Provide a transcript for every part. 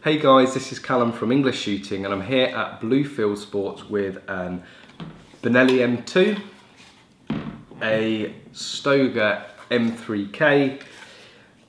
Hey guys, this is Callum from EnglishShooting and I'm here at Blue Fieldsports with an Benelli M2, a Stoeger M3K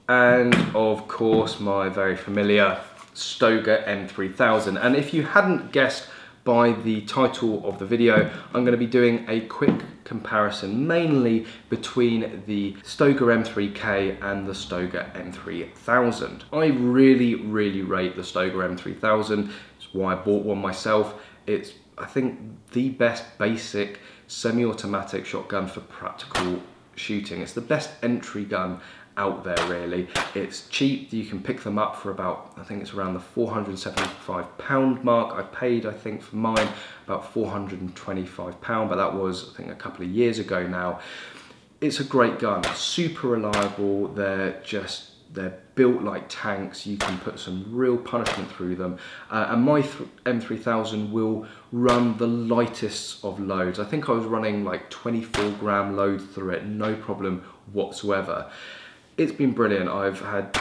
and of course my very familiar Stoeger M3000. And if you hadn't guessed by the title of the video, I'm going to be doing a quick comparison mainly between the Stoeger M3K and the Stoeger M3000. I really rate the Stoeger M3000. It's why I bought one myself. It's, I think, the best basic semi-automatic shotgun for practical shooting. It's the best entry gun out there really. It's cheap, you can pick them up for about, I think it's around the £475 mark. I paid, I think for mine, about £425, but that was, I think, a couple of years ago now. It's a great gun, super reliable, they're built like tanks. You can put some real punishment through them. And my M3000 will run the lightest of loads. I think I was running like 24-gram loads through it, no problem whatsoever. It's been brilliant. I've had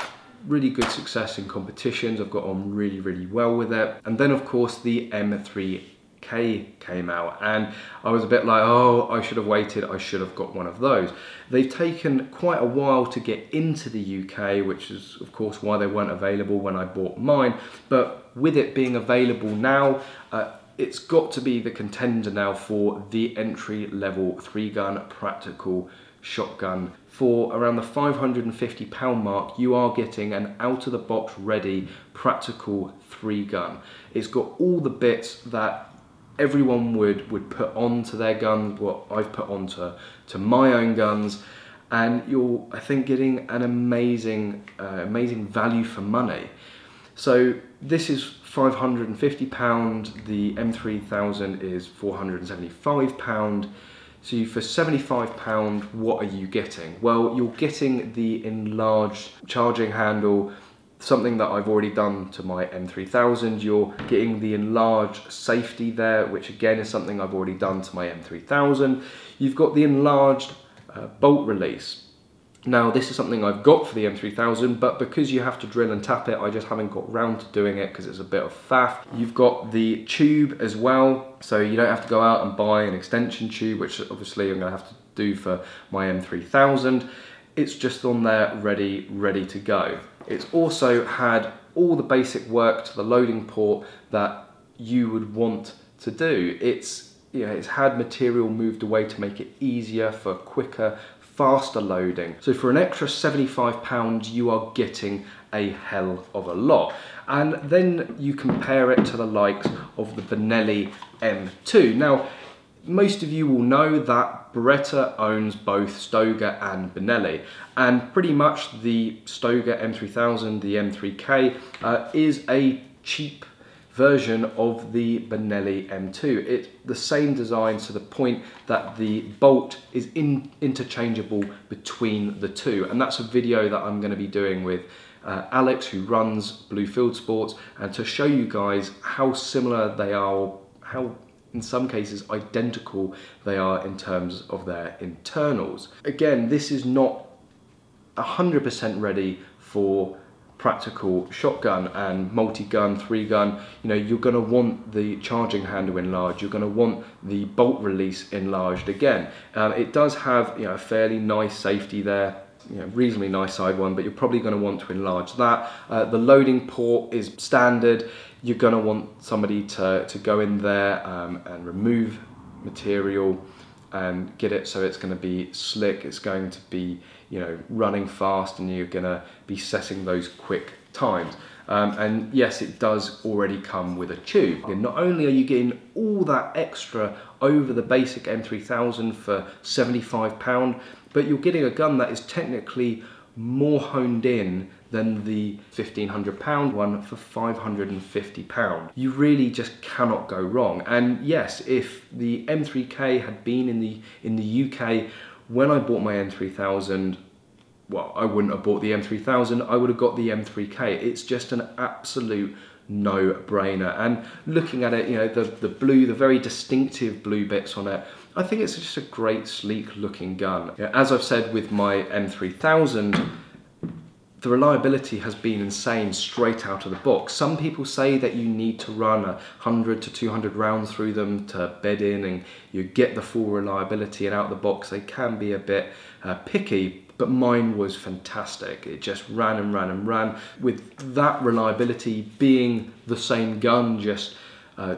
really good success in competitions. I've got on really well with it. And then of course the M3K came out and I was a bit like, oh, I should have waited. I should have got one of those. They've taken quite a while to get into the UK, which is of course why they weren't available when I bought mine. But with it being available now, it's got to be the contender now for the entry-level 3-gun practical shotgun. For around the £550 mark, you are getting an out-of-the-box ready practical 3-gun. It's got all the bits that everyone would put onto their guns, what I've put onto my own guns, and you're, I think, getting an amazing value for money. So this is £550, the M3000 is £475. So for £75, what are you getting? Well, you're getting the enlarged charging handle, something that I've already done to my M3000. You're getting the enlarged safety there, which again is something I've already done to my M3000. You've got the enlarged bolt release. Now this is something I've got for the M3000, but because you have to drill and tap it, I just haven't got round to doing it because it's a bit of faff. You've got the tube as well, so you don't have to go out and buy an extension tube, which obviously I'm going to have to do for my M3000. It's just on there ready to go. It's also had all the basic work to the loading port that you would want to do. It's had material moved away to make it easier for quicker, faster loading. So for an extra £75, you are getting a hell of a lot. And then you compare it to the likes of the Benelli M2. Now, most of you will know that Beretta owns both Stoeger and Benelli, and pretty much the Stoeger M3000, the M3K, is a cheap version of the Benelli M2. It's the same design to the point that the bolt is interchangeable between the two, and that's a video that I'm going to be doing with Alex, who runs Blue Fieldsports, and to show you guys how similar they are, or how in some cases identical they are in terms of their internals. Again, this is not 100% ready for practical shotgun and multi-gun, 3-gun. You know, you're going to want the charging handle enlarged, you're going to want the bolt release enlarged again. It does have, a fairly nice safety there, reasonably nice side one, but you're probably going to want to enlarge that. The loading port is standard. You're going to want somebody to go in there and remove material and get it so it's going to be slick, it's going to be running fast, and you're going to be setting those quick times. And yes, it does already come with a tube. And not only are you getting all that extra over the basic M3000 for £75, but you're getting a gun that is technically more honed in than the £1,500 one for £550. You really just cannot go wrong. And yes, if the M3K had been in the UK when I bought my M3000, well, I wouldn't have bought the M3000, I would have got the M3K. It's just an absolute no-brainer. And looking at it, the blue, the very distinctive blue bits on it, I think it's just a great, sleek looking gun. As I've said with my M3000, the reliability has been insane straight out of the box. Some people say that you need to run 100 to 200 rounds through them to bed in and you get the full reliability, and out of the box they can be a bit picky, but mine was fantastic. It just ran and ran and ran. With that reliability being the same gun, just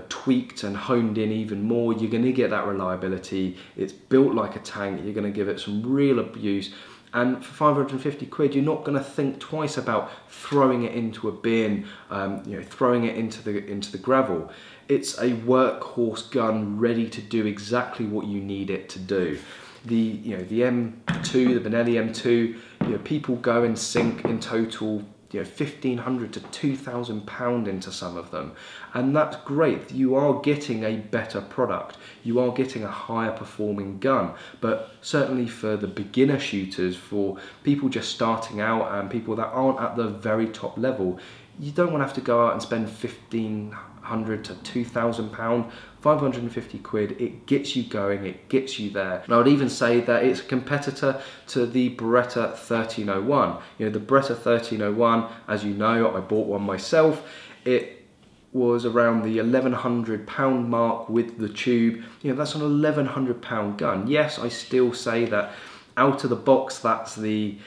tweaked and honed in even more, you're going to get that reliability. It's built like a tank. You're going to give it some real abuse. And for 550 quid, you're not going to think twice about throwing it into a bin, throwing it into the gravel. It's a workhorse gun ready to do exactly what you need it to do. The M2, the Benelli M2, people go and sink in total £1,500 to £2,000 into some of them, and that's great. You are getting a better product, you are getting a higher performing gun, but certainly for the beginner shooters, for people just starting out and people that aren't at the very top level, you don't want to have to go out and spend £1,500 to £2,000. 550 quid, it gets you going, it gets you there. And I would even say that it's a competitor to the Beretta 1301. The Beretta 1301, as you know, I bought one myself. It was around the £1,100 mark with the tube. That's an £1,100 gun. Yes, I still say that out of the box, that's the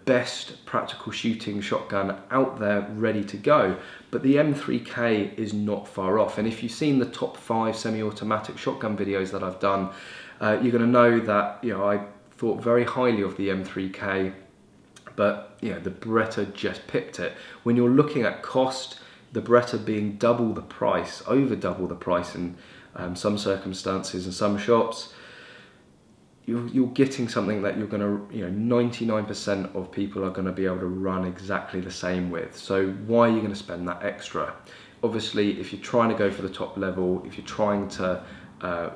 best practical shooting shotgun out there ready to go, but the M3K is not far off. And if you've seen the top 5 semi-automatic shotgun videos that I've done, you're going to know that I thought very highly of the M3K, but the Beretta just pipped it. When you're looking at cost, the Beretta being double the price, over double the price in some circumstances and some shops, you're getting something that you're going to, 99% of people are going to be able to run exactly the same with. So why are you going to spend that extra? Obviously, if you're trying to go for the top level, if you're trying to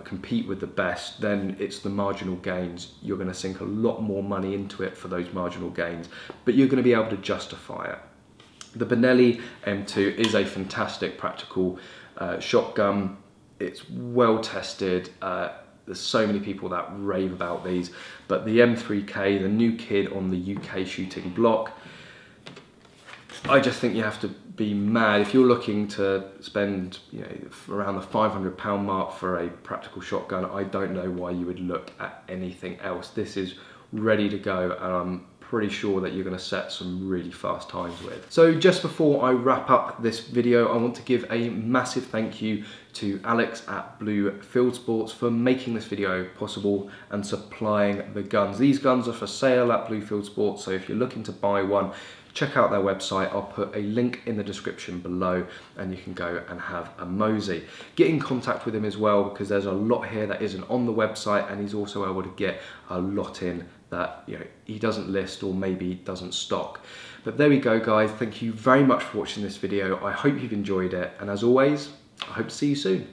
compete with the best, then it's the marginal gains. You're going to sink a lot more money into it for those marginal gains, but you're going to be able to justify it. The Benelli M2 is a fantastic practical shotgun. It's well tested. There's so many people that rave about these, but the M3K, the new kid on the UK shooting block, I just think you have to be mad. If you're looking to spend around the £500 mark for a practical shotgun, I don't know why you would look at anything else. This is ready to go, and I'm pretty sure that you're going to set some really fast times with. So just before I wrap up this video, I want to give a massive thank you to Alex at Blue Fieldsports for making this video possible and supplying the guns. These guns are for sale at Blue Fieldsports, so if you're looking to buy one, check out their website. I'll put a link in the description below and you can go and have a mosey. Get in contact with him as well, because there's a lot here that isn't on the website, and he's also able to get a lot in that he doesn't list or maybe doesn't stock. But there we go, guys. Thank you very much for watching this video. I hope you've enjoyed it, and as always, I hope to see you soon.